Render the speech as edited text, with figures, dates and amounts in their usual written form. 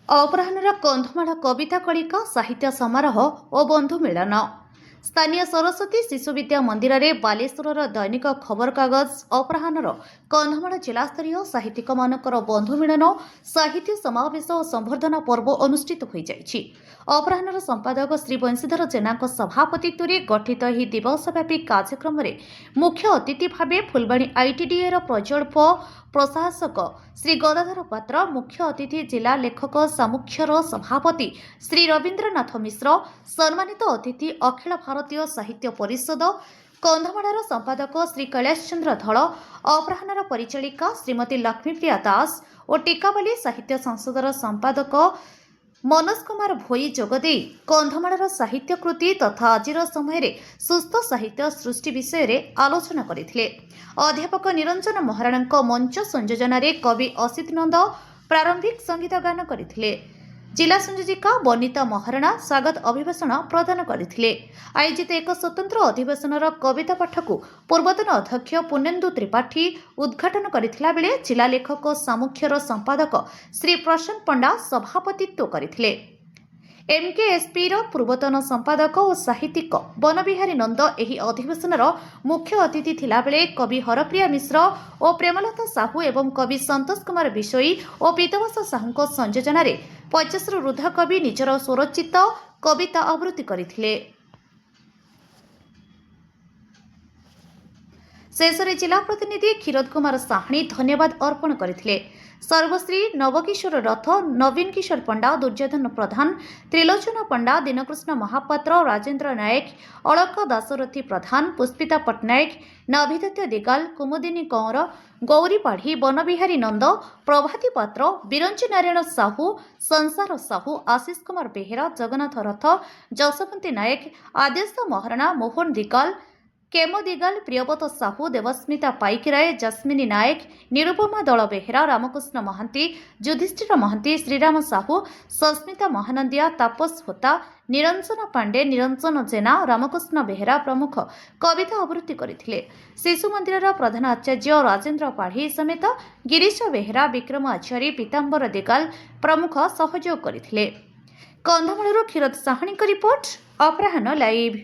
अपराह्नर कंधमाल कविता कलिका साहित्य समारोह और बंधु मिलन। स्थानीय सरस्वती शिशु विद्या मंदिर में बालेश्वर दैनिक खबर कागज अपराह्नर कंधमाल जिलास्तरीय साहित्यिक मानकर बंधु मिलन साहित्य समावेश और संवर्धना पर्व अनुष्ठित हो जाइछि। अपराह्नर संपादक श्री बंशीधर जेना सभापतित्व में गठित यह दिवसव्यापी कार्यक्रम में मुख्य अतिथि भाव फुलबाणी आईटीडीए प्रकल्प प्रशासक श्री गदाधर पात्र, मुख्य अतिथि जिला लेखक सामुख्यर सभापति श्री रवीन्द्रनाथ मिश्र, सम्मानित अतिथि अखिल भारतीय साहित्य परिषद कंधमाल संपादक श्री कैलाश चंद्र धल, अपराह्नर परिचालिका श्रीमती लक्ष्मीप्रिया दास और टीकावाली साहित्य संसदर संपादक मनोज कुमार भोई जोगदे कंधमाल साहित्य कृति तथा आजिर समय सुस्थ साहित्य सृष्टि विषय में आलोचना करथिले। अध्यापक निरंजन महाराणा मंच संयोजन कवि असित नंद प्रारंभिक संगीत गान करथिले। जिला संयोजिका बनिता महाराणा स्वागत अभिभाषण प्रदान करथिले। आयोजित एक स्वतंत्र अधिवेशन कविता पाठ को पूर्वतन अध्यक्ष पुण्येन्दु त्रिपाठी उद्घाटन करथिला बेले जिला लेखक सामुख्यर संपादक श्री प्रसन्न पंडा सभापतित्व करथिले। एमकेएसपी पूर्वतन संपादक और साहित्यिक बनबिहारी नंद एही अधिवेशन मुख्य अतिथि थिला बेले कवि हरप्रिया मिश्र और प्रेमलता साहू एवं कवि संतोष कुमार बिशोई और पीतवास साहू संयोजन 50 रु ऊर्ध्व कवि निजर स्वरचित कविता आवृत्ति करथिले। शेषरे जिला प्रतिनिधि क्षीरोद कुमार साहनी धन्यवाद अर्पण करथिले। सर्वश्री नवकिशोर रथ, नवीन किशोर पंडा, दुर्योधन प्रधान, त्रिलोचन पंडा, दीनकृष्ण महापात्र, राजेन्द्र नायक, अलक दासरथी प्रधान, पुष्पिता पट्टनायक, नाभिदत्य दिगाल, कुमुदिनी कंवर, गौरी पाढ़ी, बनबिहारी नंद, प्रभाती पात्र, बिरंची नारायण साहू, संसार साहू, आशीष कुमार बेहेरा, जगन्नाथ रथ, जसवंती नायक, आदेश महाराणा, मोहन दिगाल, केमो दिगाल, प्रियव्रत साहू, देवस्मिता पाइकराय, जस्मिनी नायक, निरुपमा दल बेहेरा, रामकृष्ण महांती, युधिष्ठिर महांती, श्रीराम साहू, सस्मिता महानंदिया, तापस होता, निरंजन पांडे, निरंजन जेना, रामकृष्ण बेहेरा प्रमुख कविता आवृत्ति करथिले। शिशु मंदिर प्रधान आचार्य राजेन्द्र पाढ़ी समेत गिरीश बेहेरा, विक्रम आचार्य, पीतांबर दिगाल प्रमुख सहयोग करथिले। कंधमालରୁ क्षीरोद साहनी रिपोर्ट, अपराह्न लाइव।